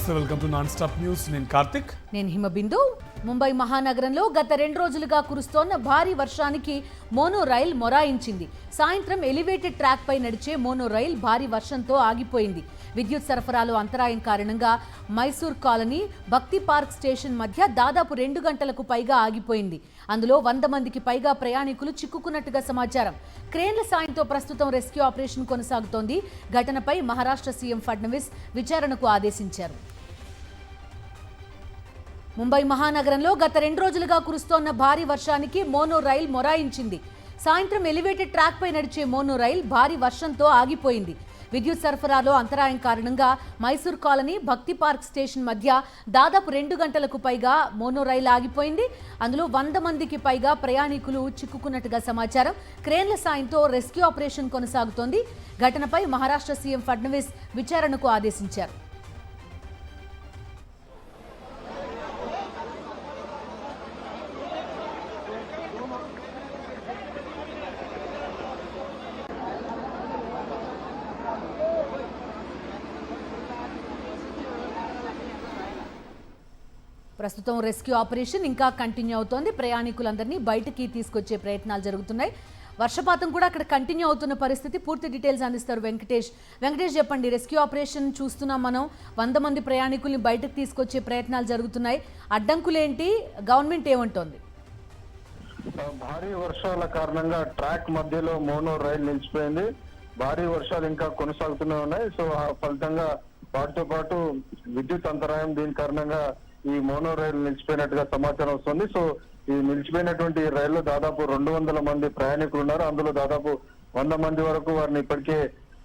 నమస్తే, welcome to non stop news. నేను కార్తిక్. నేను హిమబిందు. ముంబై మహానగరంలో గత 2 రోజులుగా కురుస్తోన్న భారీ వర్షానికి మోనో రైల్ మొరాయించింది. సాయంత్రం ఎలివేటెడ్ ట్రాక్ పై నడిచే మోనో రైల్ భారీ వర్షంతో ఆగిపోయింది. విద్యుత్ సరఫరాలో అంతరాయం కారణంగా మైసూర్ కాలనీ భక్తి పార్క్ స్టేషన్ మధ్య దాదాపు 2 గంటలకు పైగా ఆగిపోయింది. అందులో 100 మందికి పైగా ప్రయాణికులు చిక్కుకున్నట్టుగా సమాచారం. క్రేన్ల సాయంతో ప్రస్తుతం రెస్క్యూ ఆపరేషన్ కొనసాగుతోంది. ఘటనపై మహారాష్ట్ర సీఎం ఫడ్నవీస్ విచారణకు ఆదేశించారు. ముంబై మహానగరంలో గత 2 రోజులుగా కురుస్తోన్న భారీ వర్షానికి మోనో రైల్ మొరాయించింది. సాయంత్రం ఎలివేటెడ్ ట్రాక్ పై నడిచే మోనో రైల్ భారీ వర్షంతో ఆగిపోయింది. విద్యుత్ సరఫరాలో అంతరాయం కారణంగా మైసూర్ కాలనీ భక్తి పార్క్ స్టేషన్ మధ్య దాదాపు 2 గంటలకు పైగా మోనో రైల్ ఆగిపోయింది. అందులో 100 మందికి పైగా ప్రయాణికులు చిక్కుకున్నట్టుగా సమాచారం. క్రేన్ల సాయంతో రెస్క్యూ ఆపరేషన్ కొనసాగుతోంది. ఘటనపై మహారాష్ట్ర సీఎం ఫడ్నవీస్ విచారణకు ఆదేశించారు. ప్రస్తుతం రెస్క్యూ ఆపరేషన్ ఇంకా కంటిన్యూ అవుతోంది. ప్రయాణికులందరినీ బయటికి తీసుకొచ్చే ప్రయత్నాలు జరుగుతున్నాయి. వర్షపాతం కూడా అక్కడ కంటిన్యూ అవుతున్న పరిస్థితి. పూర్తి డీటెయిల్స్ అందిస్తారు వెంకటేష్. చెప్పండి, రెస్క్యూ ఆపరేషన్ చూస్తున్నాం మనం. 100 మంది ప్రయాణికుల్ని బయటకు తీసుకొచ్చే ప్రయత్నాలు జరుగుతున్నాయి. అడ్డంకులేంటి? గవర్నమెంట్ ఏమంటోంది? భారీ వర్షాల కారణంగా ట్రాక్ మధ్యలో మోనో రైలు నిలిచిపోయింది. భారీ వర్షాలు ఇంకా కొనసాగుతూనే ఉన్నాయి. సో ఆ ఫలితంగా వాటితో పాటు విద్యుత్ అంతరాయం, దీని కారణంగా ఈ మోనో రైలు నిలిచిపోయినట్టుగా సమాచారం వస్తుంది. సో ఈ నిలిచిపోయినటువంటి రైల్లో దాదాపు 200 మంది ప్రయాణికులు ఉన్నారు. అందులో దాదాపు 100 మంది వరకు వారిని ఇప్పటికే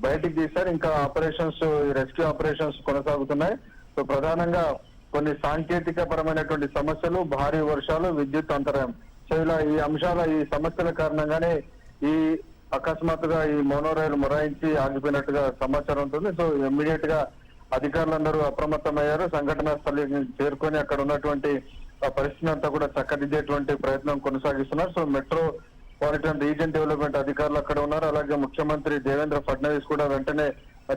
బయటికి తీశారు. ఇంకా ఆపరేషన్స్, రెస్క్యూ ఆపరేషన్స్ కొనసాగుతున్నాయి. సో ప్రధానంగా కొన్ని సాంకేతిక పరమైనటువంటి సమస్యలు, భారీ వర్షాలు, విద్యుత్ అంతరాయం, సో ఇలా ఈ అంశాల, ఈ సమస్యల కారణంగానే ఈ అకస్మాత్తుగా ఈ మోనో రైలు మొరాయించి ఆగిపోయినట్టుగా సమాచారం ఉంటుంది. సో ఇమ్మీడియట్ గా అధికారులందరూ అప్రమత్తమయ్యారు. సంఘటనా స్థలికి చేరుకొని అక్కడ ఉన్నటువంటి పరిస్థితిని అంతా కూడా చక్కదిద్దేటువంటి ప్రయత్నం కొనసాగిస్తున్నారు. సో మెట్రోపాలిటన్ రీజియన్ డెవలప్మెంట్ అధికారులు అక్కడ ఉన్నారు. అలాగే ముఖ్యమంత్రి దేవేంద్ర ఫడ్నవీస్ కూడా వెంటనే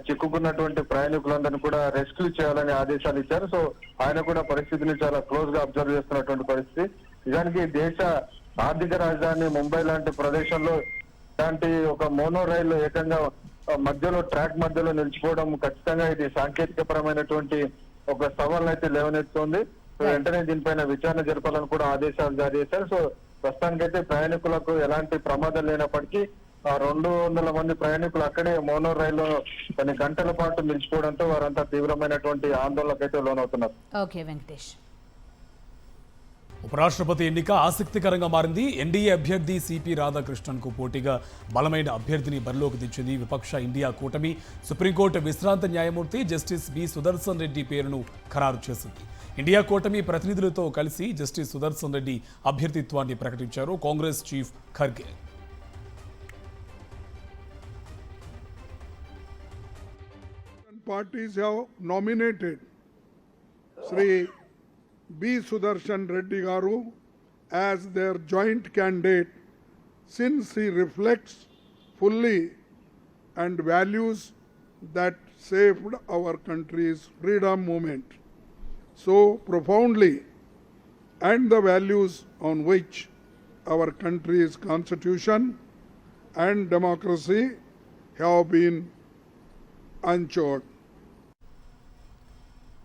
చిక్కుకున్నటువంటి ప్రయాణికులందరినీ కూడా రెస్క్యూ చేయాలని ఆదేశాలు ఇచ్చారు. సో ఆయన కూడా పరిస్థితిని చాలా క్లోజ్ గా అబ్జర్వ్ చేస్తున్నటువంటి పరిస్థితి. నిజానికి దేశ ఆర్థిక రాజధాని ముంబై లాంటి ప్రదేశంలో ఇలాంటి ఒక మోనో రైలు ఏకంగా మధ్యలో, ట్రాక్ మధ్యలో నిలిచిపోవడం ఖచ్చితంగా ఇది సాంకేతిక పరమైనటువంటి ఒక సవాల్ అయితే లేవనెత్తుంది. సో వెంటనే దీనిపైన విచారణ జరపాలని కూడా ఆదేశాలు జారీ చేశారు. సో ప్రస్తుతానికైతే ప్రయాణికులకు ఎలాంటి ప్రమాదం లేనప్పటికీ 200 మంది ప్రయాణికులు అక్కడే మోనో రైల్లో కొన్ని గంటల పాటు నిలిచిపోవడంతో వారంతా తీవ్రమైనటువంటి ఆందోళనకైతే లోనవుతున్నారు. ఓకే వెంకటేష్. ఉపరాష్ట్రపతి ఎన్నిక ఆసక్తికరంగా మారింది. ఎన్డీఏ అభ్యర్థి సిపి రాధాకృష్ణన్ కు పోటీగా బలమైన అభ్యర్థిని బరిలోకి దించింది విపక్ష ఇండియా కూటమి. సుప్రీంకోర్టు విశ్రాంత న్యాయమూర్తి జస్టిస్ బి సుదర్శన్ రెడ్డి పేరును ఖరారు చేసింది. ఇండియా కూటమి ప్రతినిధులతో కలిసి జస్టిస్ సుదర్శన్ రెడ్డి అభ్యర్థిత్వాన్ని ప్రకటించారు Congress chief Kharge. Parties have nominated Sri B. Sudarshan Reddy Garu as their joint candidate since he reflects fully and values that saved our country's freedom movement so profoundly and the values on which our country's constitution and democracy have been anchored.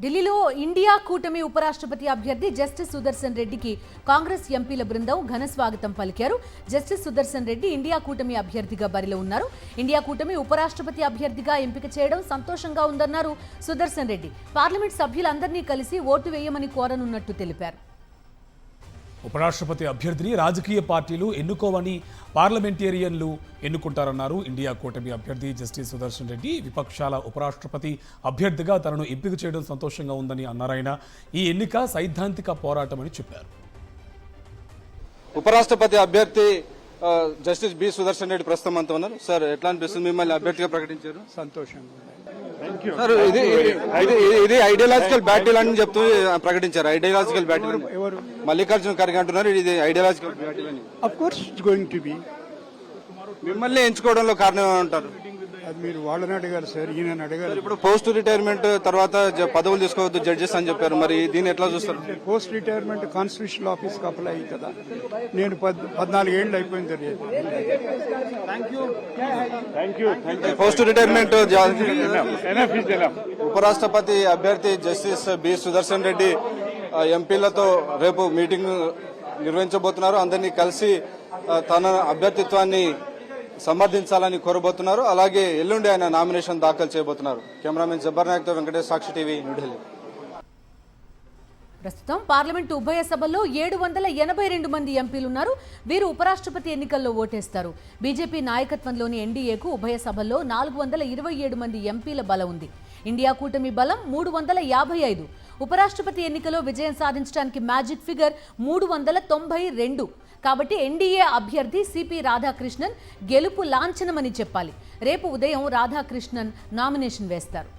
ఢిల్లీలో India కూటమి ఉపరాష్ట్రపతి అభ్యర్థి justice Sudarshan రెడ్డికి కాంగ్రెస్ ఎంపీల బృందం ఘన స్వాగతం పలికారు. జస్టిస్ సుదర్శన్ రెడ్డి ఇండియా కూటమి అభ్యర్థిగా బరిలో ఉన్నారు. ఇండియా కూటమి ఉపరాష్ట్రపతి అభ్యర్థిగా ఎంపిక చేయడం సంతోషంగా ఉందన్నారు సుదర్శన్ రెడ్డి. పార్లమెంట్ సభ్యులందరినీ కలిసి ఓటు వేయమని కోరనున్నట్టు తెలిపారు. ఉపరాష్ట్రపతి అభ్యర్థిని రాజకీయ పార్టీలు ఎన్నుకోవని పార్లమెంటేరియన్లు ఎన్నుకుంటారన్నారు ఇండియా కూటమి అభ్యర్థి జస్టిస్ సుదర్శన్ రెడ్డి. విపక్షాల ఉపరాష్ట్రపతి అభ్యర్థిగా తనను ఎంపిక చేయడం సంతోషంగా ఉందని అన్నారాయన. ఈ ఎన్నిక సైద్ధాంతిక పోరాటమని చెప్పారు. ఉపరాష్ట్రపతి అభ్యర్థి జస్టిస్ బి సుదర్శన్ రెడ్డి ప్రస్తుతం అంతా ఉన్నారు. సార్, ఎట్లా అనిపిస్తుంది మిమ్మల్ని అభ్యర్థిగా ప్రకటించారు? సంతోషంగా. సార్, ఇది ఐడియాలజికల్ బ్యాటిల్ అని చెప్తూ ప్రకటించారు. ఐడియాలజికల్ బ్యాటిల్ మల్లికార్జున ఖర్గే అంటున్నారు ఇది ఐడియాలజికల్ బ్యాటిల్ అని. Of course it's going to be. మిమ్మల్ని ఎంచుకోవడంలో కారణం ఏమంటారు? అది మీరు వాళ్ళని అడిగారు సార్, ఈయన అడిగారు. ఇప్పుడు పోస్ట్ రిటైర్మెంట్ తర్వాత పదవులు తీసుకోవద్దు జడ్జెస్ అని చెప్పారు, మరి దీన్ని ఎట్లా చూస్తారు? పోస్ట్ రిటైర్మెంట్ కాన్స్టిట్యూషనల్ ఆఫీస్కి అప్లై అయ్యి కదా. నేను 14 ఏళ్ళు అయిపోయింది సార్. పోస్ట్ రిటైర్మెంట్ ఉపరాష్ట్రపతి అభ్యర్థి జస్టిస్ బి సుదర్శన్ రెడ్డి ఎంపీలతో రేపు మీటింగ్ నిర్వహించబోతున్నారు. అందరినీ కలిసి తన అభ్యర్థిత్వాన్ని సమర్థించాలని కోరబోతున్నారు. అలాగే ఎల్లుండి ఆయన నామినేషన్ దాఖలు చేయబోతున్నారు. కెమెరామెన్ జబ్బర్ నాయక్ తో వెంకటేష్, సాక్షి టీవీ, న్యూఢిల్లీ. ప్రస్తుతం పార్లమెంటు ఉభయ సభల్లో 782 మంది ఎంపీలున్నారు. వీరు ఉపరాష్ట్రపతి ఎన్నికల్లో ఓటేస్తారు. బీజేపీ నాయకత్వంలోని ఎన్డీఏకు ఉభయ సభల్లో 427 మంది ఎంపీల బలం ఉంది. ఇండియా కూటమి బలం 355. ఉపరాష్ట్రపతి ఎన్నికలో విజయం సాధించడానికి మ్యాజిక్ ఫిగర్ 392. కాబట్టి ఎన్డీఏ అభ్యర్థి సిపి రాధాకృష్ణన్ గెలుపు లాంఛనమని చెప్పాలి. రేపు ఉదయం రాధాకృష్ణన్ నామినేషన్ వేస్తారు.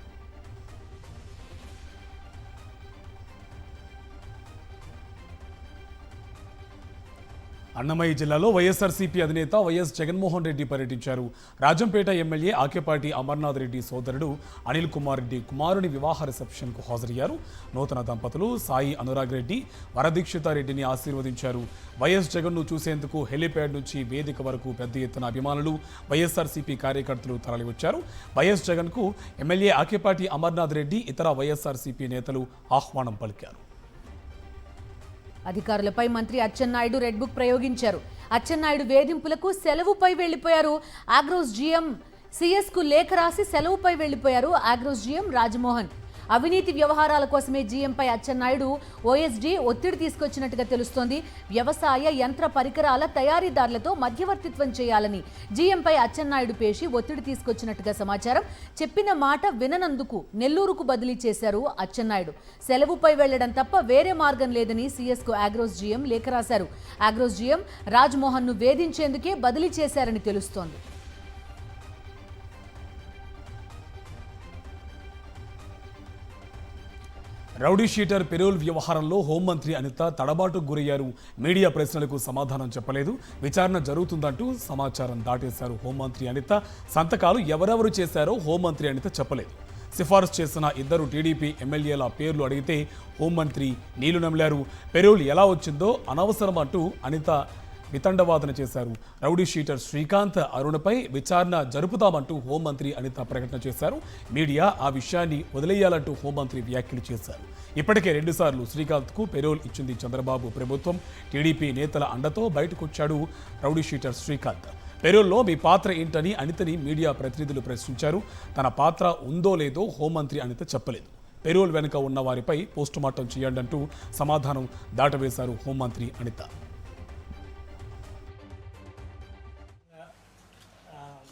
అన్నమయ్య జిల్లాలో వైఎస్ఆర్సీపీ అధినేత వైఎస్ జగన్మోహన్ రెడ్డి పర్యటించారు. రాజంపేట ఎమ్మెల్యే ఆకేపాటి అమర్నాథ్ రెడ్డి సోదరుడు అనిల్ కుమార్ రెడ్డి కుమారుని వివాహ రిసెప్షన్కు హాజరయ్యారు. నూతన దంపతులు సాయి అనురాగ్ రెడ్డి, వరదీక్షిత రెడ్డిని ఆశీర్వదించారు. వైఎస్ జగన్ను చూసేందుకు హెలీప్యాడ్ నుంచి వేదిక వరకు పెద్ద ఎత్తున అభిమానులు, వైఎస్ఆర్సీపీ కార్యకర్తలు తరలివచ్చారు. వైఎస్ జగన్కు ఎమ్మెల్యే ఆకేపాటి అమర్నాథ్ రెడ్డి, ఇతర వైఎస్ఆర్సీపీ నేతలు ఆహ్వానం పలికారు. అధికారులపై మంత్రి అచ్చెన్నాయుడు రెడ్ బుక్ ప్రయోగించారు. అచ్చెన్నాయుడు వేధింపులకు సెలవుపై వెళ్లిపోయారు. ఆగ్రోస్ జీఎం సిఎస్కు లేఖ రాసి సెలవుపై వెళ్లిపోయారు. ఆగ్రోస్ జీఎం రాజమోహన్ అవినీతి వ్యవహారాల కోసమే జీఎంపై అచ్చెన్నాయుడు ఓఎస్డీ ఒత్తిడి తీసుకొచ్చినట్టుగా తెలుస్తోంది. వ్యవసాయ యంత్ర పరికరాల తయారీదారులతో మధ్యవర్తిత్వం చేయాలని జీఎంపై అచ్చెన్నాయుడు పేషి ఒత్తిడి తీసుకొచ్చినట్టుగా సమాచారం. చెప్పిన మాట విననందుకు నెల్లూరుకు బదిలీ చేశారు అచ్చెన్నాయుడు. సెలవుపై వెళ్లడం తప్ప వేరే మార్గం లేదని సిఎస్కు ఆగ్రోస్ జీఎం లేఖ రాశారు. ఆగ్రోస్ జీఎం రాజ్మోహన్ను వేధించేందుకే బదిలీ చేశారని తెలుస్తోంది. రౌడీ షీటర్ పెరోల్ వ్యవహారంలో హోంమంత్రి అనిత తడబాటుకు గురయ్యారు. మీడియా ప్రశ్నలకు సమాధానం చెప్పలేదు. విచారణ జరుగుతుందంటూ సమాచారం దాటేశారు హోంమంత్రి అనిత. సంతకాలు ఎవరెవరు చేశారో హోంమంత్రి అనిత చెప్పలేదు. సిఫారసు చేసిన 2 టీడీపీ ఎమ్మెల్యేల పేర్లు అడిగితే హోంమంత్రి నీళ్లు నమిలారు. పెరోల్ ఎలా వచ్చిందో అనవసరం అంటూ అనిత వితండవాదన చేశారు. రౌడీ షీటర్ శ్రీకాంత్ అరుణపై విచారణ జరుపుతామంటూ హోంమంత్రి అనిత ప్రకటన చేశారు. మీడియా ఆ విషయాన్ని వదిలేయాలంటూ హోంమంత్రి వ్యాఖ్యలు చేశారు. ఇప్పటికే 2 సార్లు శ్రీకాంత్కు పెరోల్ ఇచ్చింది చంద్రబాబు ప్రభుత్వం. టీడీపీ నేతల అండతో బయటకొచ్చాడు రౌడీ షీటర్ శ్రీకాంత్. పెరోల్లో మీ పాత్ర ఏంటని అనితని మీడియా ప్రతినిధులు ప్రశ్నించారు. తన పాత్ర ఉందో లేదో హోంమంత్రి అనిత చెప్పలేదు. పెరోల్ వెనుక ఉన్న వారిపై పోస్టుమార్టం చేయండి అంటూ సమాధానం దాటవేశారు హోంమంత్రి అనిత.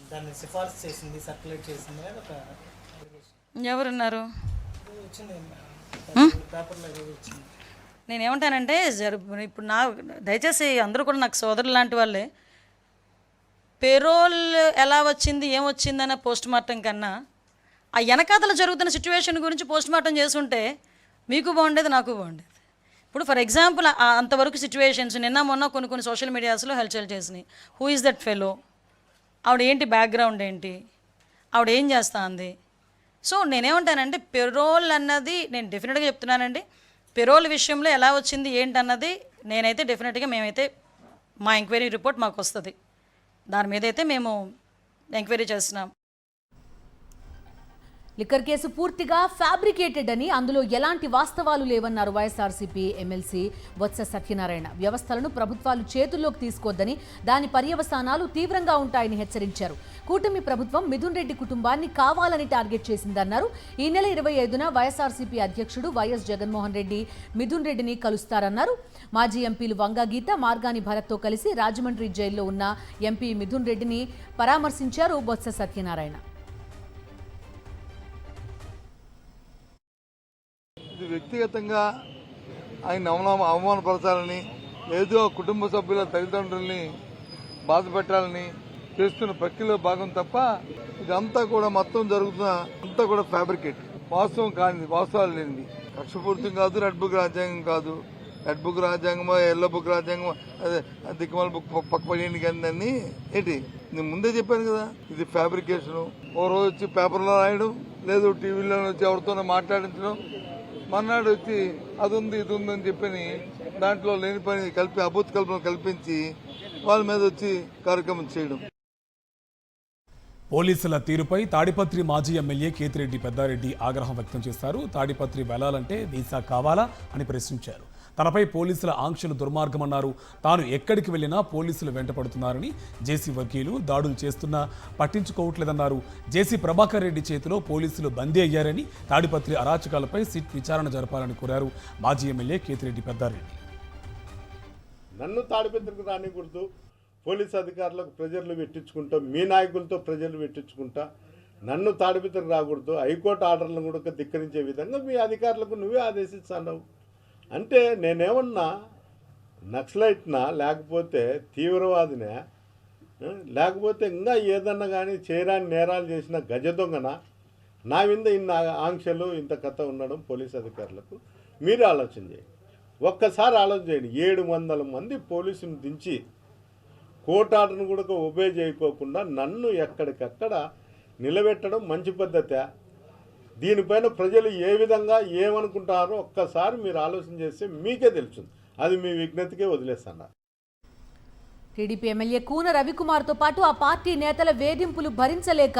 దాన్ని సిఫార్సు చేసింది, సర్క్యులేట్ చేసింది అనేది ఒక ఎవరున్నారు? వచ్చింది పేపర్లో వచ్చింది. నేనేమంటానంటే ఇప్పుడు దయచేసి అందరూ కూడా నాకు సోదరులు లాంటి వాళ్ళే. పెరోల్ ఎలా వచ్చింది, ఏమొచ్చిందన్న పోస్ట్ మార్టం కన్నా ఆ వెనకాతల జరుగుతున్న సిచ్యువేషన్ గురించి పోస్ట్ మార్టం చేసుంటే మీకు బాగుండేది, నాకు బాగుండేది. ఇప్పుడు ఫర్ ఎగ్జాంపుల్ అంతవరకు సిచ్యువేషన్స్ నిన్న మొన్న కొన్ని సోషల్ మీడియాస్లో హల్చల్ చేసినాయి. హూ ఇస్ దట్ ఫెలో, ఆవిడ ఏంటి బ్యాక్గ్రౌండ్ ఏంటి, ఆవిడ ఏం చేస్తుంది. సో నేనేమంటానంటే పెరోల్ అన్నది నేను డెఫినెట్గా చెప్తున్నానండి. పెరోల్ విషయంలో ఎలా వచ్చింది ఏంటన్నది నేనైతే డెఫినెట్గా మేమైతే మా ఎంక్వైరీ రిపోర్ట్ మాకు వస్తుంది. దాని మీద అయితే మేము ఎంక్వైరీ చేస్తున్నాం. లిక్కర్ కేసు పూర్తిగా ఫ్యాబ్రికేటెడ్ అని, అందులో ఎలాంటి వాస్తవాలు లేవన్నారు వైఎస్ఆర్సీపీ ఎమ్మెల్సీ బొత్స సత్యనారాయణ. వ్యవస్థలను ప్రభుత్వాలు చేతుల్లోకి తీసుకోవద్దని, దాని పర్యవసానాలు తీవ్రంగా ఉంటాయని హెచ్చరించారు. కూటమి ప్రభుత్వం మిథున్ రెడ్డి కుటుంబాన్ని కావాలని టార్గెట్ చేసిందన్నారు. ఈ నెల 25న వైఎస్ఆర్సీపీ అధ్యక్షుడు వైఎస్ జగన్మోహన్ రెడ్డి మిథున్ రెడ్డిని కలుస్తారన్నారు. మాజీ ఎంపీలు వంగా గీత, మార్గాని భరత్తో కలిసి రాజమండ్రి జైల్లో ఉన్న ఎంపీ మిథున్ రెడ్డిని పరామర్శించారు బొత్స సత్యనారాయణ. ఇది వ్యక్తిగతంగా ఆయన అవమానపరచాలని, ఏదో కుటుంబ సభ్యుల తల్లిదండ్రుల్ని బాధ పెట్టాలని చేస్తున్న ప్రక్రియలో భాగం తప్ప ఇదంతా కూడా మొత్తం జరుగుతున్న అంతా కూడా ఫ్యాబ్రికేట్, వాస్తవం కానిది, వాస్తవాలు లేనిది. కక్షపూర్తం కాదు, రెడ్ బుక్ రాజ్యాంగం కాదు. రెడ్ బుక్ రాజ్యాంగం, ఎల్లో బుక్ రాజ్యాంగం, అదే దిక్కుమాల బుక్ పక్కపడేయండి కానీ దాన్ని ఏంటి నేను ముందే చెప్పాను కదా, ఇది ఫ్యాబ్రికేషన్. ఓ రోజు వచ్చి పేపర్లో రాయడం, లేదు టీవీలో వచ్చి ఎవరితోనో మాట్లాడించడం, మర్నాడు వచ్చి అది ఉంది ఇది ఉంది అని చెప్పని దాంట్లో లేని పని కలిపి అభూత కల్పన కల్పించి వాళ్ళ మీద వచ్చి కార్యక్రమం చేయడం. పోలీసుల తీరుపై తాడిపత్రి మాజీ ఎమ్మెల్యే కేతిరెడ్డి పెద్దారెడ్డి ఆగ్రహం వ్యక్తం చేశారు. తాడిపత్రి వెళ్లాలంటే వీసా కావాలా అని ప్రశ్నించారు. తనపై పోలీసుల ఆంక్షలు దుర్మార్గమన్నారు. తాను ఎక్కడికి వెళ్లినా పోలీసులు వెంటపడుతున్నారని, జేసీ వకీలు దాడులు చేస్తున్నా పట్టించుకోవట్లేదన్నారు. జేసీ ప్రభాకర్ రెడ్డి చేతిలో పోలీసులు బందీ అయ్యారని, తాడిపత్రి అరాచకాలపై సిట్ విచారణ జరపాలని కోరారు మాజీ ఎమ్మెల్యే కేతిరెడ్డి పెద్దారెడ్డి. నన్ను తాడిపత్రికి రానికూడదు, పోలీసు అధికారులకు ప్రెజర్లు పెట్టించుకుంటా, మీ నాయకులతో ప్రెజర్లు పెట్టించుకుంటా నన్ను తాడిపత్రికి రాకూడదు, హైకోర్టు ఆర్డర్లను కూడా ధిక్కరించే విధంగా మీ అధికారులకు నువ్వే ఆదేశిస్తున్నావు అంటే నేనేమన్నా నక్సలైట్నా, లేకపోతే తీవ్రవాదినా, లేకపోతే ఇంకా ఏదన్నా కానీ చేయరాని నేరాలు చేసిన గజ దొంగనా? నా మీద ఇన్ని ఆంక్షలు ఇంత కథ ఉండడం పోలీసు అధికారులకు మీరు ఆలోచన చేయండి. ఒక్కసారి ఆలోచన చేయండి. 700 మంది పోలీసుని దించి కోర్టు ఆర్డర్ను కూడా ఒబే చేయకోకుండా నన్ను ఎక్కడికక్కడ నిలబెట్టడం మంచి పద్ధతే? దీనిపైన ప్రజలు ఏ విధంగా ఏమనుకుంటారో ఒక్కసారి మీరు ఆలోచన చేస్తే మీకే తెలుస్తుంది. అది మీ విజ్ఞతకే వదిలేస్తాను. టీడీపీ ఎమ్మెల్యే కూన రవికుమార్తో పాటు ఆ పార్టీ నేతల వేధింపులు భరించలేక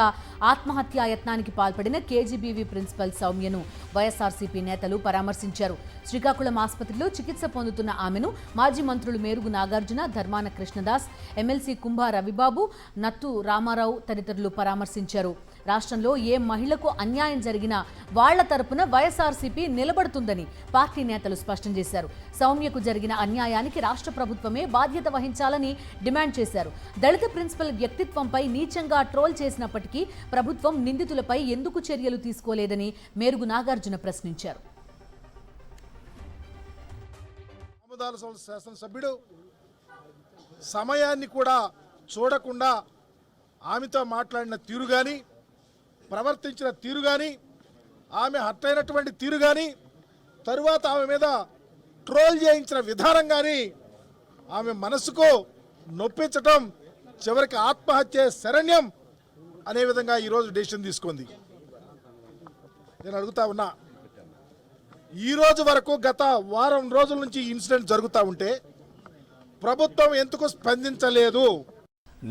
ఆత్మహత్యా యత్నానికి పాల్పడిన కేజీబీవీ ప్రిన్సిపల్ సౌమ్యను వైఎస్ఆర్సీపీ నేతలు పరామర్శించారు. శ్రీకాకుళం ఆసుపత్రిలో చికిత్స పొందుతున్న ఆమెను మాజీ మంత్రులు మేరుగు నాగార్జున, ధర్మాన కృష్ణదాస్, ఎమ్మెల్సీ కుంభా రవిబాబు, నత్తు రామారావు తదితరులు పరామర్శించారు. రాష్ట్రంలో ఏ మహిళకు అన్యాయం జరిగినా వాళ్ల తరపున వైఎస్ఆర్సీపీ నిలబడుతుందని పార్టీ నేతలు స్పష్టం చేశారు. సౌమ్యకు జరిగిన అన్యాయానికి రాష్ట్ర ప్రభుత్వమే బాధ్యత వహించాలని డిమాండ్ చేశారు. దళిత ప్రిన్సిపల్ వ్యక్తిత్వంపై నీచంగా ట్రోల్ చేసినప్పటికీ ప్రభుత్వం నిందితులపై ఎందుకు చర్యలు తీసుకోలేదని మేరుగు నాగార్జున ప్రశ్నించారు. శాసనసభ్యుడు సమయాన్ని కూడా చూడకుండా ఆమెతో మాట్లాడిన తీరు కానీ, ప్రవర్తించిన తీరు కానీ, ఆమె హర్ట్ అయినటువంటి తీరు కానీ, తరువాత ఆమె మీద ట్రోల్ చేయించిన విధానం కానీ ఆమె మనసుకు నొప్పించటం, చివరికి ఆత్మహత్య శరణ్యం అనే విధంగా ఈరోజు డెసిషన్ తీసుకుంది. నేను అడుగుతా ఉన్నా, ఈరోజు వరకు గత వారం రోజుల నుంచి ఇన్సిడెంట్ జరుగుతూ ఉంటే ప్రభుత్వం ఎందుకు స్పందించలేదు?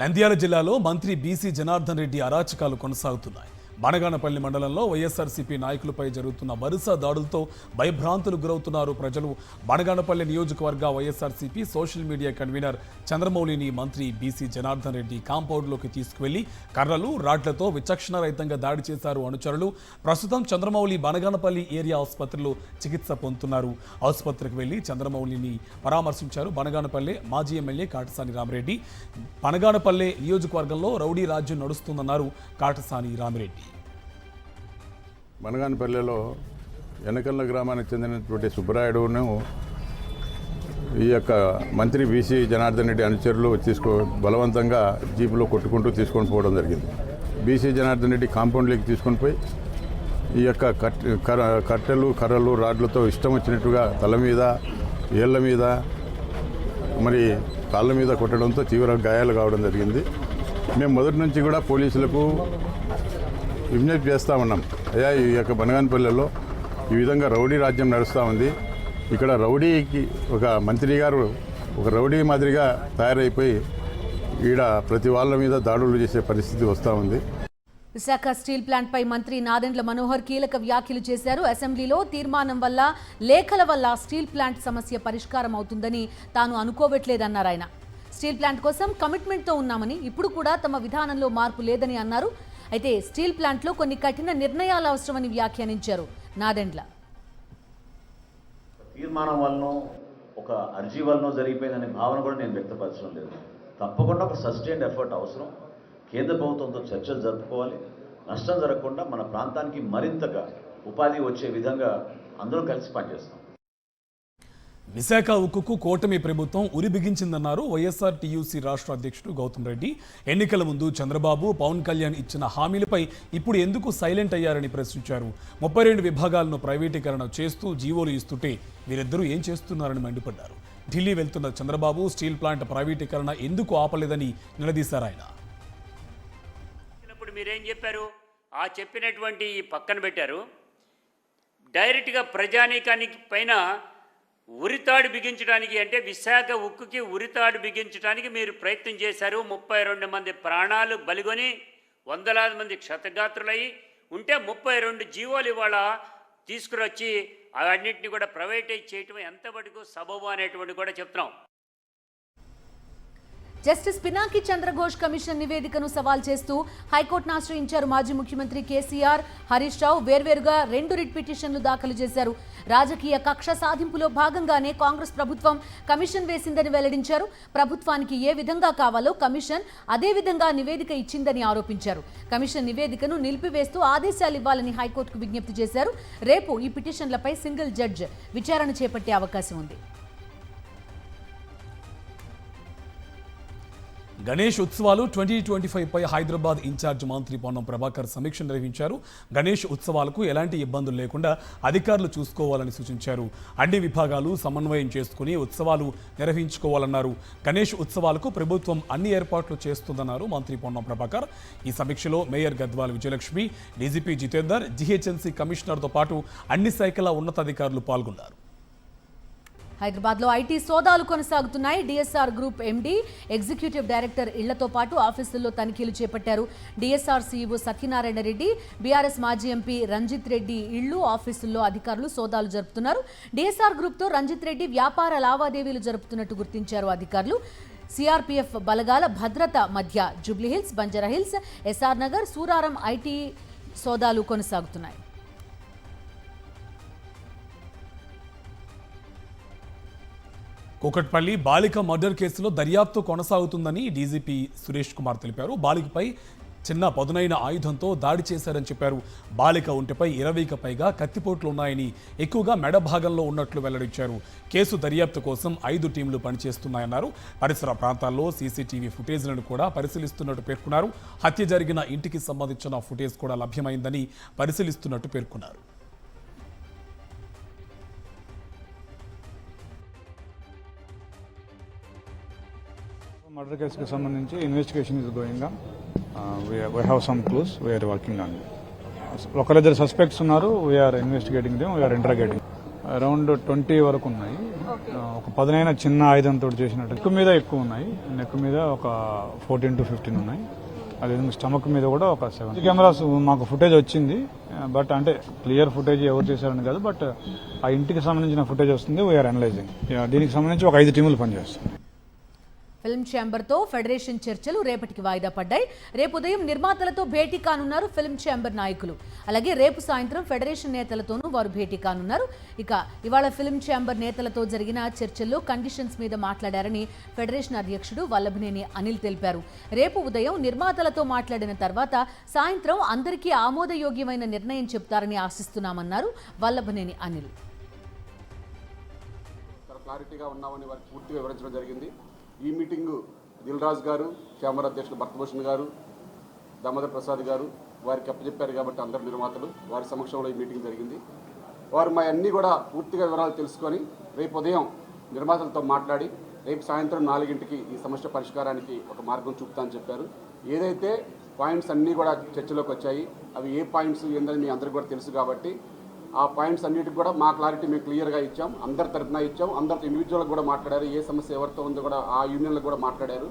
నంద్యాల జిల్లాలో మంత్రి బీసీ జనార్దన్ రెడ్డి అరాచకాలు కొనసాగుతున్నాయి. బనగానపల్లి మండలంలో వైఎస్ఆర్సీపీ నాయకులపై జరుగుతున్న వరుస దాడులతో భయభ్రాంతులు గురవుతున్నారు ప్రజలు. బనగానపల్లి నియోజకవర్గ వైఎస్ఆర్సీపీ సోషల్ మీడియా కన్వీనర్ చంద్రమౌళిని మంత్రి బీసీ జనార్దన్ రెడ్డి కాంపౌండ్లోకి తీసుకువెళ్లి కర్రలు, రాడ్లతో విచక్షణరహితంగా దాడి చేశారు అనుచరులు. ప్రస్తుతం చంద్రమౌళి బనగానపల్లి ఏరియా ఆసుపత్రిలో చికిత్స పొందుతున్నారు. ఆసుపత్రికి వెళ్లి చంద్రమౌళిని పరామర్శించారు బనగానపల్లె మాజీ ఎమ్మెల్యే కాటసాని రామిరెడ్డి. బనగానపల్లె నియోజకవర్గంలో రౌడీ రాజ్యం నడుస్తుందన్నారు కాటసాని రామిరెడ్డి. బనగానపల్లెలో ఎనకల్ల గ్రామానికి చెందినటువంటి సుబ్బరాయుడును ఈ యొక్క మంత్రి బీసీ జనార్దన్ రెడ్డి అనుచరులు బలవంతంగా జీపులో కొట్టుకుంటూ తీసుకొని పోవడం జరిగింది. బీసీ జనార్దన్ రెడ్డి కాంపౌండ్లోకి తీసుకొని పోయి ఈ యొక్క కట్టెలు, కర్రలు, రాడ్లతో ఇష్టం వచ్చినట్టుగా తల మీద, ఏళ్ల మీద, మరి కాళ్ళ మీద కొట్టడంతో తీవ్ర గాయాలు కావడం జరిగింది. మేము మొదటి నుంచి కూడా పోలీసులకు విజ్ఞప్తి చేస్తూ ఉన్నాం. అయ్యా, ఈ యొక్క బనగానపల్లెలో ఈ విధంగా రౌడీ రాజ్యం నడుస్తూ ఉంది. ఇక్కడ రౌడీకి ఒక మంత్రి గారు ఒక రౌడీ మాదిరిగా తయారైపోయి ఈడ ప్రతి వాళ్ళ మీద దాడులు చేసే పరిస్థితి వస్తూ ఉంది. విశాఖ స్టీల్ ప్లాంట్ పై మంత్రి నాదెండ్ల మనోహర్ కీలక వ్యాఖ్యలు చేశారు. అసెంబ్లీలో తీర్మానం వల్ల, లేఖల వల్ల స్టీల్ ప్లాంట్ సమస్య పరిష్కారం అవుతుందని తాను అనుకోవట్లేదన్నారు ఆయన. స్టీల్ ప్లాంట్ కోసం కమిట్మెంట్తో ఉన్నామని, ఇప్పుడు కూడా తమ విధానంలో మార్పు లేదని అన్నారు. అయితే స్టీల్ ప్లాంట్లో కొన్ని కఠిన నిర్ణయాలు అవసరమని వ్యాఖ్యానించారు నాదెండ్ల. తీర్మానం వలన, ఒక అర్జీ వలన జరిగిపోయిందనే భావన కూడా నేను వ్యక్తపరచడం లేదు. తప్పకుండా ఒక సస్టైన్డ్ ఎఫర్ట్ అవసరం. కేంద్ర ప్రభుత్వంతో చర్చలు జరుపుకోవాలి. నష్టం జరగకుండా మన ప్రాంతానికి మరింతగా ఉపాధి వచ్చే విధంగా అందరం కలిసి పనిచేస్తాం. విశాఖ ఉక్కుకు కూటమి ప్రభుత్వం ఉరిబిగించిందన్నారు వైఎస్ఆర్ టీయూసీ రాష్ట్ర అధ్యక్షుడు గౌతమ్ రెడ్డి. ఎన్నికల ముందు చంద్రబాబు, పవన్ కళ్యాణ్ ఇచ్చిన హామీలపై ఇప్పుడు ఎందుకు సైలెంట్ అయ్యారని ప్రశ్నించారు. 32 విభాగాలను ప్రైవేటీకరణ చేస్తూ జీవోలు ఇస్తుంటే వీరిద్దరూ ఏం చేస్తున్నారని మండిపడ్డారు. ఢిల్లీ వెళ్తున్న చంద్రబాబు స్టీల్ ప్లాంట్ ప్రైవేటీకరణ ఎందుకు ఆపలేదని నిలదీశారు ఆయన. మీరేం చెప్పారు? ఆ చెప్పినటువంటి ఈ పక్కన పెట్టారు. డైరెక్ట్గా ప్రజానీకానికి పైన ఉరితాడు బిగించడానికి, అంటే విశాఖ ఉక్కుకి ఉరితాడు బిగించడానికి మీరు ప్రయత్నం చేశారు. 32 మంది ప్రాణాలు బలిగొని వందలాది మంది క్షతగాత్రులయ్యి ఉంటే 32 జీవోలు ఇవాళ తీసుకురొచ్చి అవన్నింటినీ కూడా ప్రైవేటైజ్ చేయటం ఎంతవరకు సబబు అనేటువంటి కూడా చెప్తున్నాం. జస్టిస్ పినాకి చంద్రఘోష్ కమిషన్ నివేదికను సవాల్ చేస్తూ హైకోర్టును ఆశ్రయించారు మాజీ ముఖ్యమంత్రి కేసీఆర్, హరీష్ రావు వేర్వేరుగా 2 రిట్ పిటిషన్లు దాఖలు చేశారు. రాజకీయ కక్ష సాధింపులో భాగంగానే కాంగ్రెస్ ప్రభుత్వం కమిషన్ వేసిందని వెల్లడించారు. ప్రభుత్వానికి ఏ విధంగా కావాలో కమిషన్ అదే విధంగా నివేదిక ఇచ్చిందని ఆరోపించారు. కమిషన్ నివేదికను నిలిపివేస్తూ ఆదేశాలు ఇవ్వాలని హైకోర్టుకు విజ్ఞప్తి చేశారు. రేపు ఈ పిటిషన్లపై సింగిల్ జడ్జ్ విచారణ చేపట్టే అవకాశం ఉంది. గణేష్ ఉత్సవాలు 2025 పై హైదరాబాద్ ఇన్ఛార్జ్ మంత్రి పొన్నం ప్రభాకర్ సమీక్ష నిర్వహించారు. గణేష్ ఉత్సవాలకు ఎలాంటి ఇబ్బందులు లేకుండా అధికారులు చూసుకోవాలని సూచించారు. అన్ని విభాగాలు సమన్వయం చేసుకుని ఉత్సవాలు నిర్వహించుకోవాలన్నారు. గణేష్ ఉత్సవాలకు ప్రభుత్వం అన్ని ఏర్పాట్లు చేస్తుందన్నారు మంత్రి పొన్నం ప్రభాకర్. ఈ సమీక్షలో mayor Gadwal Vijayalakshmi, DGP Jitender, GHMC కమిషనర్తో పాటు అన్ని శాఖల ఉన్నతాధికారులు పాల్గొన్నారు. హైదరాబాద్లో ఐటీ సోదాలు కొనసాగుతున్నాయి. DSR group MD, executive director ఇళ్లతో పాటు ఆఫీసుల్లో తనిఖీలు చేపట్టారు. DSR CEO Satyanarayana Reddy, BRS మాజీ ఎంపీ రంజిత్ రెడ్డి ఇళ్లు, ఆఫీసుల్లో అధికారులు సోదాలు జరుపుతున్నారు. డిఎస్ఆర్ గ్రూప్తో రంజిత్ రెడ్డి వ్యాపార లావాదేవీలు జరుపుతున్నట్టు గుర్తించారు అధికారులు. సిఆర్పీఎఫ్ బలగాల భద్రత మధ్య జూబ్లీహిల్స్, బంజారాహిల్స్, ఎస్ఆర్ నగర్, సూరారం ఐటీ సోదాలు కొనసాగుతున్నాయి. కూకట్పల్లి బాలిక మర్డర్ కేసులో దర్యాప్తు కొనసాగుతుందని డీజీపీ సురేష్ కుమార్ తెలిపారు. బాలికపై చిన్న పదునైన ఆయుధంతో దాడి చేశారని చెప్పారు. బాలిక ఒంటిపై 20కి పైగా కత్తిపోట్లు ఉన్నాయని, ఎక్కువగా మెడ భాగంలో ఉన్నట్లు వెల్లడించారు. కేసు దర్యాప్తు కోసం 5 టీంలు పనిచేస్తున్నాయన్నారు. పరిసర ప్రాంతాల్లో సీసీటీవీ ఫుటేజ్లను కూడా పరిశీలిస్తున్నట్టు పేర్కొన్నారు. హత్య జరిగిన ఇంటికి సంబంధించిన ఫుటేజ్ కూడా లభ్యమైందని పరిశీలిస్తున్నట్టు పేర్కొన్నారు. మర్డర్ కేసుకి సంబంధించి investigation is going on. we have some clues, we are working on it. ఒకరిద్దరు సస్పెక్ట్స్ ఉన్నారు, we're investigating them, we're interrogating. Around 20 వరకు ఉన్నాయి. ఒక పదునైన చిన్న ఆయుధంతో చేసినట్టు నెక్ మీద ఎక్కువ ఉన్నాయి. నెక్ మీద ఒక 14 to 15 ఉన్నాయి. అదేవిధంగా స్టమక్ మీద కూడా ఒక 7. కెమెరాస్ మాకు ఫుటేజ్ వచ్చింది, బట్ అంటే క్లియర్ ఫుటేజ్ ఎవరు చేశారని కాదు, బట్ ఆ ఇంటికి సంబంధించిన ఫుటేజ్ వస్తుంది. We're analysing. దీనికి సంబంధించి ఒక 5 టీములు పనిచేస్తాయి. ఫిల్మ్ ఛాంబర్తో ఫెడరేషన్ చర్చలు రేపటికి వాయిదా పడ్డాయి. రేపు ఉదయం నిర్మాతలతో భేటీ కానున్నారు ఫిల్మ్ ఛాంబర్ నాయకులు. అలాగే రేపు సాయంత్రం ఫెడరేషన్ నేతలతోనూ వారు భేటీ కానున్నారు. ఇక ఇవాళ ఫిల్మ్ ఛాంబర్ నేతలతో జరిగిన చర్చల్లో కండిషన్స్ మీద మాట్లాడారని ఫెడరేషన్ అధ్యక్షుడు వల్లభనేని అనిల్ తెలిపారు. రేపు ఉదయం నిర్మాతలతో మాట్లాడిన తర్వాత సాయంత్రం అందరికీ ఆమోదయోగ్యమైన నిర్ణయం చెప్తారని ఆశిస్తున్నామన్నారు వల్లభనేని అనిల్. క్లారిటీగా ఉన్నామని వారికి పూర్తిగా వివరించడం జరిగింది. ఈ మీటింగు దిల్ రాజు గారు, ఛాంబర్ అధ్యక్షుడు భరతభూషణ్ గారు, దామోదర్ ప్రసాద్ గారు వారికి అప్పచెప్పారు కాబట్టి అందరు నిర్మాతలు వారి సమక్షంలో ఈ మీటింగ్ జరిగింది. వారు మా అన్నీ కూడా పూర్తిగా వివరాలు తెలుసుకొని రేపు ఉదయం నిర్మాతలతో మాట్లాడి రేపు సాయంత్రం 4ంటికి ఈ సమస్య పరిష్కారానికి ఒక మార్గం చూపుతామని చెప్పారు. ఏదైతే పాయింట్స్ అన్నీ కూడా చర్చలోకి వచ్చాయి, అవి ఏ పాయింట్స్ ఏందని మీ అందరికీ కూడా తెలుసు కాబట్టి ఆ పాయింట్స్ అన్నిటికి కూడా మా క్లారిటీ మేము క్లియర్గా ఇచ్చాం. అందరి తరఫున ఇచ్చాం. అందరితో ఇండివిజువల్గా కూడా మాట్లాడారు. ఏ సమస్య ఎవరితో ఉందో కూడా ఆ యూనియన్లకు కూడా మాట్లాడారు.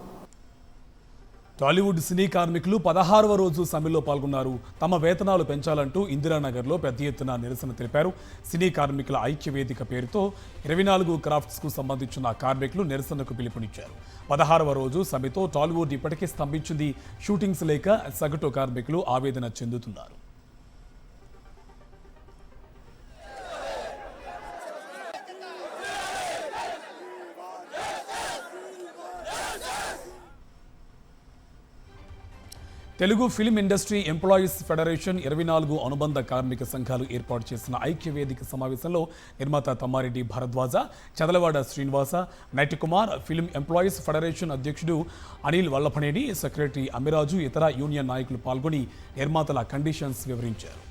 టాలీవుడ్ సినీ కార్మికులు 16వ రోజు సమ్మెలో పాల్గొన్నారు. తమ వేతనాలు పెంచాలంటూ ఇందిరానగర్లో పెద్ద ఎత్తున నిరసన తెలిపారు. సినీ కార్మికుల ఐక్యవేదిక పేరుతో 24 క్రాఫ్ట్స్కు సంబంధించిన కార్మికులు నిరసనకు పిలుపునిచ్చారు. 16వ రోజు సమ్మెతో టాలీవుడ్ ఇప్పటికే స్తంభించింది. షూటింగ్స్ లేక సగటు కార్మికులు ఆవేదన చెందుతున్నారు. Telugu film industry employees federation 24 అనుబంధ కార్మిక సంఘాలు ఏర్పాటు చేసిన ఐక్యవేదిక సమావేశంలో నిర్మాత Tammareddy Bharadwaja, Chadalavada Srinivasa, Natikumar, film employees federation అధ్యక్షుడు అనిల్ వల్లభనేని, సెక్రటరీ అమిరాజు, ఇతర యూనియన్ నాయకులు పాల్గొని నిర్మాతల కండిషన్స్ వివరించారు.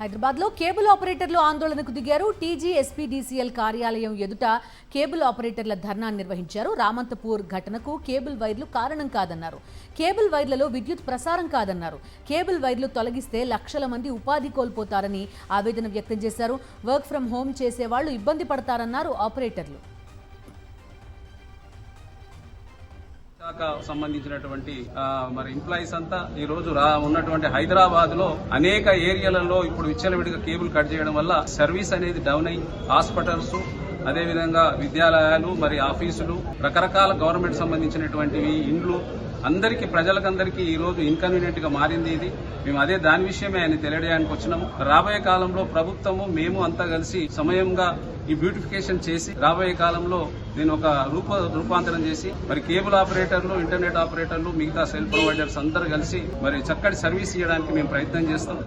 హైదరాబాద్లో కేబుల్ ఆపరేటర్లు ఆందోళనకు దిగారు. టీజీఎస్పీడీసీఎల్ కార్యాలయం ఎదుట కేబుల్ ఆపరేటర్ల ధర్నా నిర్వహించారు. రామంతపూర్ ఘటనకు కేబుల్ వైర్లు కారణం కాదన్నారు. కేబుల్ వైర్లలో విద్యుత్ ప్రసారం కాదన్నారు. కేబుల్ వైర్లు తొలగిస్తే లక్షల మంది ఉపాధి కోల్పోతారని ఆవేదన వ్యక్తం చేశారు. వర్క్ ఫ్రం హోం చేసేవాళ్లు ఇబ్బంది పడతారన్నారు ఆపరేటర్లు. శాఖ సంబంధించినటువంటి మరి ఎంప్లాయీస్ అంతా ఈ రోజు ఉన్నటువంటి హైదరాబాద్ లో అనేక ఏరియాలలో ఇప్పుడు విచ్చలవిడిగా కేబుల్ కట్ చేయడం వల్ల సర్వీస్ అనేది డౌన్ అయ్యి హాస్పిటల్స్ అదేవిధంగా విద్యాలయాలు మరి ఆఫీసులు రకరకాల గవర్నమెంట్ సంబంధించినటువంటివి ఇండ్లు అందరికీ ప్రజలకందరికీ ఈ రోజు ఇన్కన్వీనియంట్ గా మారింది. ఇది మేము అదే దాని విషయమే ఆయన తెలియడానికి వచ్చినాము. రాబోయే కాలంలో ప్రభుత్వము మేము అంతా కలిసి సమయంగా ఈ బ్యూటిఫికేషన్ చేసి రాబోయే కాలంలో నేను ఒక రూపాంతరం చేసి మరి కేబుల్ ఆపరేటర్లు, ఇంటర్నెట్ ఆపరేటర్లు, మిగతా సెల్ ప్రొవైడర్స్ అందరూ కలిసి మరి చక్కటి సర్వీస్ ఇవ్వడానికి మేము ప్రయత్నం చేస్తాం.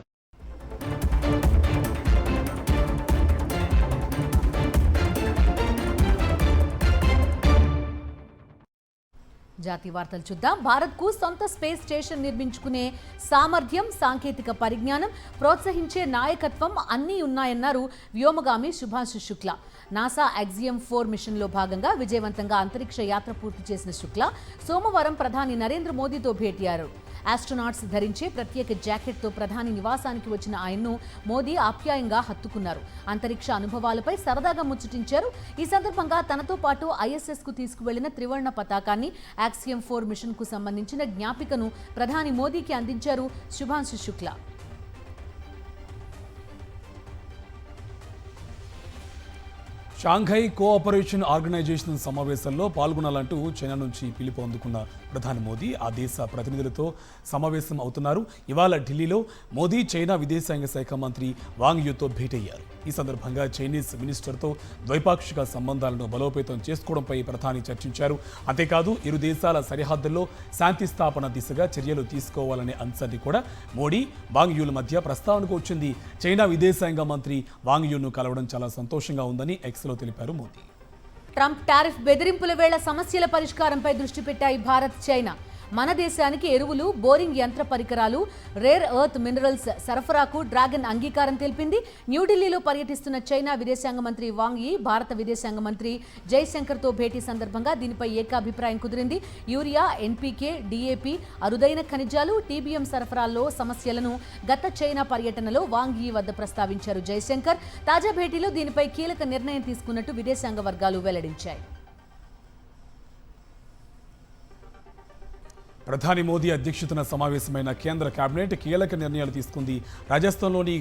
జాతీయ వార్తలు చూద్దాం. భారత్కు సొంత స్పేస్ స్టేషన్ నిర్మించుకునే సామర్థ్యం, సాంకేతిక పరిజ్ఞానం, ప్రోత్సహించే నాయకత్వం అన్నీ ఉన్నాయన్నారు వ్యోమగామి శుభాంశు శుక్లా. నాసా యాక్సియం 4 మిషన్లో భాగంగా విజయవంతంగా అంతరిక్ష యాత్ర పూర్తి చేసిన శుక్లా సోమవారం ప్రధాని నరేంద్ర మోదీతో భేటీయారు. ఆస్ట్రోనాట్స్ ధరించే ప్రత్యేక జాకెట్తో ప్రధాని నివాసానికి వచ్చిన ఆయన్ను మోదీ ఆప్యాయంగా హత్తుకున్నారు. అంతరిక్ష అనుభవాలపై సరదాగా ముచ్చటించారు. ఈ సందర్భంగా తనతో పాటు ఐఎస్ఎస్కు తీసుకువెళ్లిన త్రివర్ణ పతాకాన్ని, యాక్సియం 4 మిషన్కు సంబంధించిన జ్ఞాపికను ప్రధాని మోదీకి అందించారు Shubhanshu Shukla. Shanghai cooperation organisation సమావేశంలో పాల్గొనాలంటూ చైనా నుంచి పిలుపు అందుకున్న ప్రధాని మోదీ ఆ దేశ ప్రతినిధులతో సమావేశం అవుతున్నారు. ఇవాళ ఢిల్లీలో మోదీ చైనా విదేశాంగ శాఖ మంత్రి వాంగ్ యూతో భేటయ్యారు. ఈ సందర్భంగా చైనీస్ మినిస్టర్తో ద్వైపాక్షిక సంబంధాలను బలోపేతం చేసుకోవడంపై ప్రధాని చర్చించారు. అంతేకాదు ఇరు దేశాల సరిహద్దుల్లో శాంతి స్థాపన దిశగా చర్యలు తీసుకోవాలనే అంశాన్ని కూడా మోడీ, వాంగ్ యూల మధ్య ప్రస్తావనకు వచ్చింది. చైనా విదేశాంగ మంత్రి వాంగ్ యూను కలవడం చాలా సంతోషంగా ఉందని ఎక్స్లో తెలిపారు మోదీ. ట్రంప్ టారిఫ్ బెదిరింపుల వేళ సమస్యల పరిష్కారంపై దృష్టి పెట్టాయి భారత్, చైనా. మన దేశానికి ఎరువులు, బోరింగ్ యంత్ర పరికరాలు, రేర్ ఎర్త్ మినరల్స్ సరఫరాకు డ్రాగన్ అంగీకారం తెలిపింది. న్యూఢిల్లీలో పర్యటిస్తున్న చైనా విదేశాంగ మంత్రి వాంగ్ యీ భారత విదేశాంగ మంత్రి జైశంకర్తో భేటీ సందర్భంగా దీనిపై ఏకాభిప్రాయం కుదిరింది. యూరియా, ఎన్పీకే, డీఏపీ, అరుదైన ఖనిజాలు, టీబీఎం సరఫరాల్లో సమస్యలను గత చైనా పర్యటనలో వాంగ్ యీ వద్ద ప్రస్తావించారు జైశంకర్. తాజా భేటీలో దీనిపై కీలక నిర్ణయం తీసుకున్నట్టు విదేశాంగ వర్గాలు వెల్లడించాయి. ప్రధాని మోదీ అధ్యక్షతన సమావేశమైన కేంద్ర కేబినెట్ కీలక నిర్ణయాలు తీసుకుంది. రాజస్థాన్లోని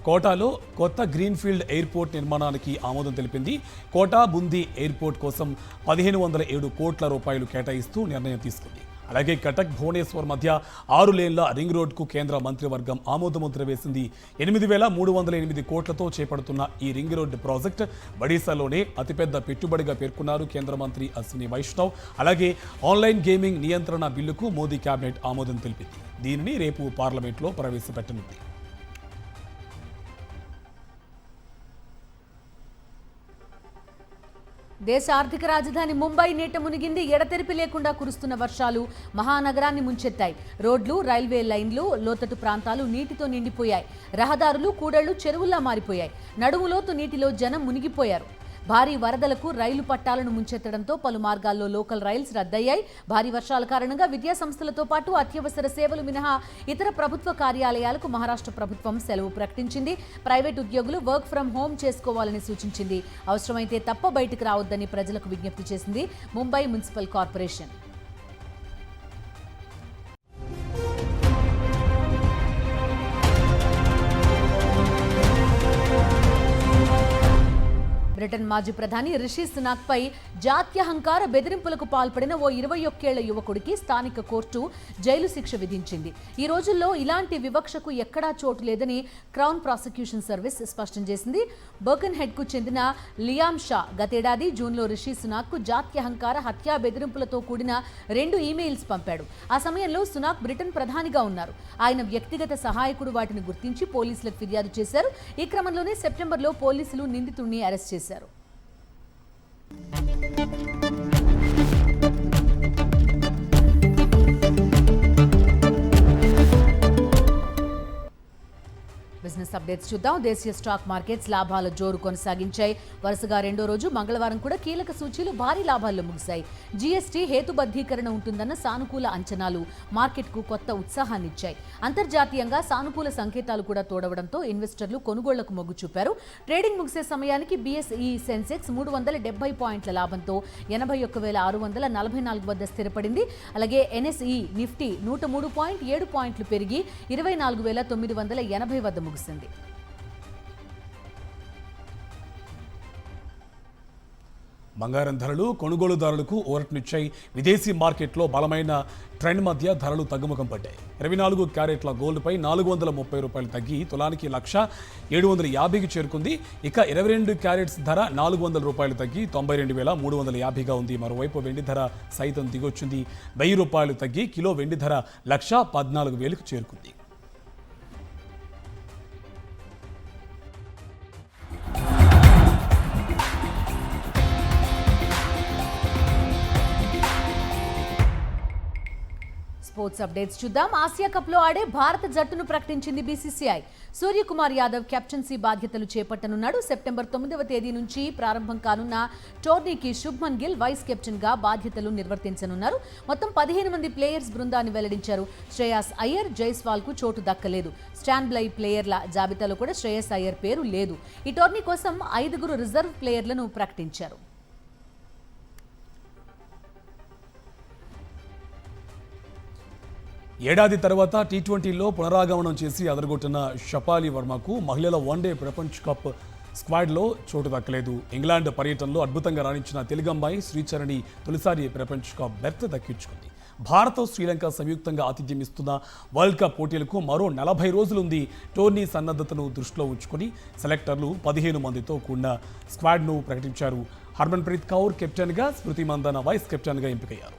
కోటాలో కొత్త గ్రీన్ఫీల్డ్ ఎయిర్పోర్ట్ నిర్మాణానికి ఆమోదం తెలిపింది. కోటా బుందీ ఎయిర్పోర్ట్ కోసం 1507 కోట్ల రూపాయలు కేటాయిస్తూ నిర్ణయం తీసుకుంది. అలాగే కటక్ భువనేశ్వర్ మధ్య 6 లేన్ల రింగ్ రోడ్కు కేంద్ర మంత్రివర్గం ఆమోదముద్ర వేసింది. 8308 కోట్లతో చేపడుతున్న ఈ రింగ్ రోడ్ ప్రాజెక్ట్ ఒడిశాలోనే అతిపెద్ద పెట్టుబడిగా పేర్కొన్నారు కేంద్ర మంత్రి అశ్విని వైష్ణవ్. అలాగే ఆన్లైన్ గేమింగ్ నియంత్రణ బిల్లుకు మోదీ కేబినెట్ ఆమోదం తెలిపింది. దీనిని రేపు పార్లమెంట్లో ప్రవేశపెట్టనుంది. దేశ ఆర్థిక రాజధాని ముంబై నీట మునిగింది. ఎడతెరిపి లేకుండా కురుస్తున్న వర్షాలు మహానగరాన్ని ముంచెత్తాయి. రోడ్లు, రైల్వే లైన్లు, లోతట్టు ప్రాంతాలు నీటితో నిండిపోయాయి. రహదారులు, కూడళ్లు చెరువుల్లా మారిపోయాయి. నడుములోతు నీటిలో జనం మునిగిపోయారు. భారీ వరదలకు రైలు పట్టాలను ముంచెత్తడంతో పలు మార్గాల్లో లోకల్ రైల్స్ రద్దయ్యాయి. భారీ వర్షాల కారణంగా విద్యా సంస్థలతో పాటు అత్యవసర సేవలు మినహా ఇతర ప్రభుత్వ కార్యాలయాలకు మహారాష్ట్ర ప్రభుత్వం సెలవు ప్రకటించింది. ప్రైవేట్ ఉద్యోగులు వర్క్ ఫ్రం హోం చేసుకోవాలని సూచించింది. అవసరమైతే తప్ప బయటకు రావద్దని ప్రజలకు విజ్ఞప్తి చేసింది ముంబై మున్సిపల్ కార్పొరేషన్. బ్రిటన్ మాజీ ప్రధాని రిషి సునాక్ పై జాత్యహంకార బెదిరింపులకు పాల్పడిన ఓ 21 ఏళ్ల యువకుడికి స్థానిక కోర్టు జైలు శిక్ష విధించింది. ఈ రోజుల్లో ఇలాంటి వివక్షకు ఎక్కడా చోటు లేదని క్రౌన్ ప్రాసిక్యూషన్ సర్వీస్ స్పష్టం చేసింది. బర్కన్ హెడ్కు చెందిన లియామ్ షా గతేడాది జూన్లో రిషి సునాక్కు జాత్యహంకార హత్యా బెదిరింపులతో కూడిన 2 ఈమెయిల్స్ పంపాడు. ఆ సమయంలో సునాక్ బ్రిటన్ ప్రధానిగా ఉన్నారు. ఆయన వ్యక్తిగత సహాయకుడు వాటిని గుర్తించి పోలీసులకు ఫిర్యాదు చేశారు. ఈ క్రమంలోనే సెప్టెంబర్లో పోలీసులు నిందితుడిని అరెస్ట్ చేశారు. బిజినెస్ అప్డేట్స్ చూద్దాం. దేశీయ స్టాక్ మార్కెట్స్ లాభాల జోరు కొనసాగించాయి. వరుసగా రెండో రోజు మంగళవారం కూడా కీలక సూచీలు భారీ లాభాల్లో ముగిశాయి. జీఎస్టీ హేతుబద్ధీకరణ ఉంటుందన్న సానుకూల అంచనాలు మార్కెట్కు కొత్త ఉత్సాహాన్నిచ్చాయి. అంతర్జాతీయంగా సానుకూల సంకేతాలు కూడా తోడవడంతో ఇన్వెస్టర్లు కొనుగోళ్లకు మొగ్గు చూపారు. ట్రేడింగ్ ముగిసే సమయానికి BSE సెన్సెక్స్ 370 పాయింట్ల లాభంతో 81,644 వద్ద స్థిరపడింది. అలాగే NSE నిఫ్టీ 103.7 పాయింట్లు పెరిగి 24,980 వద్ద ముగిసింది. బంగారం ధరలు కొనుగోలుదారులకు ఊరటనిచ్చాయి. విదేశీ మార్కెట్లో బలమైన ట్రెండ్ మధ్య ధరలు తగ్గుముఖం పడ్డాయి. 24 క్యారెట్ల గోల్డ్పై 430 రూపాయలు తగ్గి తులానికి 1,750కి చేరుకుంది. ఇక 22 క్యారెట్స్ ధర 400 రూపాయలు తగ్గి 92,350గా ఉంది. మరోవైపు వెండి ధర సైతం దిగొచ్చింది. 1000 రూపాయలు తగ్గి కిలో వెండి ధర 1,14,000కు చేరుకుంది. స్పోర్ట్స్ అప్డేట్స్ చూద్దాం. ఆసియా కప్లో ఆడే భారత జట్టును ప్రకటించింది BCCI. సూర్యకుమార్ యాదవ్ కెప్టెన్సీ బాధ్యతలు చేపట్టనున్నాడు. సెప్టెంబర్ 9వ తేదీ నుంచి ప్రారంభం కానున్న టోర్నీకి శుభ్మన్ గిల్ వైస్ కెప్టెన్గా బాధ్యతలు నిర్వర్తించనున్నారు. మొత్తం 15 మంది ప్లేయర్స్ బృందాన్ని వెల్లడించారు. శ్రేయాస్ అయ్యర్, జైస్వాల్కు చోటు దక్కలేదు. స్టాండ్ బై ప్లేయర్ల జాబితాలో కూడా శ్రేయస్ అయ్యర్ పేరు లేదు. ఈ టోర్నీ కోసం 5 రిజర్వ్ ప్లేయర్లను ప్రకటించారు. ఏడాది తర్వాత T20లో పునరాగమనం చేసి అదరగొట్టిన షపాలి వర్మకు మహిళల వన్డే ప్రపంచ కప్ స్క్వాడ్లో చోటు దక్కలేదు. ఇంగ్లాండ్ పర్యటనలో అద్భుతంగా రాణించిన తెలుగమ్మాయి శ్రీచరణి తొలిసారి ప్రపంచ కప్ బెర్త్ దక్కించుకుంది. భారత్, శ్రీలంక సంయుక్తంగా ఆతిథ్యం ఇస్తున్న వరల్డ్ కప్ పోటీలకు మరో 40 రోజులుంది. టోర్నీ సన్నద్ధతను దృష్టిలో ఉంచుకుని సెలెక్టర్లు 15 మందితో కూడిన స్క్వాడ్ను ప్రకటించారు. హర్మన్ప్రీత్ కౌర్ కెప్టెన్గా, స్మృతి మందన వైస్ కెప్టెన్గా ఎంపికయ్యారు.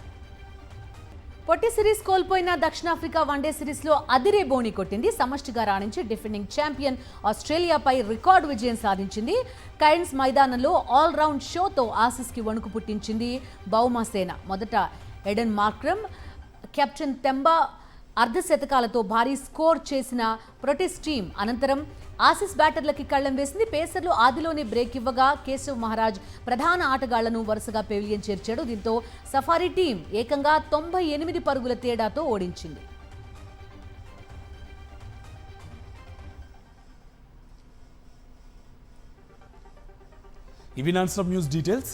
పొట్టి సిరీస్ కోల్పోయిన దక్షిణాఫ్రికా వన్డే సిరీస్లో అదిరే బోణి కొట్టింది. సమష్టిగా రాణించి డిఫెండింగ్ ఛాంపియన్ ఆస్ట్రేలియాపై రికార్డు విజయం సాధించింది. కైన్స్ మైదానంలో ఆల్రౌండ్ షోతో ఆసీస్కి వణుకు పుట్టించింది బౌమాసేన. మొదట ఎడెన్ మార్క్రమ్, కెప్టెన్ తెంబా అర్ధశతకాలతో భారీ స్కోర్ చేసిన ప్రొటెస్ టీం అనంతరం ఆసీస్ బ్యాటర్లకి కళ్లెం వేసింది. పేసర్లు ఆదిలోనే బ్రేక్ ఇవ్వగా కేశవ్ మహారాజ్ ప్రధాన ఆటగాళ్లను వరుసగా పెవిలియన్ చేర్చాడు. దీంతో సఫారీ టీం ఏకంగా 98 పరుగుల తేడాతో ఓడించింది. ఇవి నాన్ స్టాప్ న్యూస్ డీటెయిల్స్.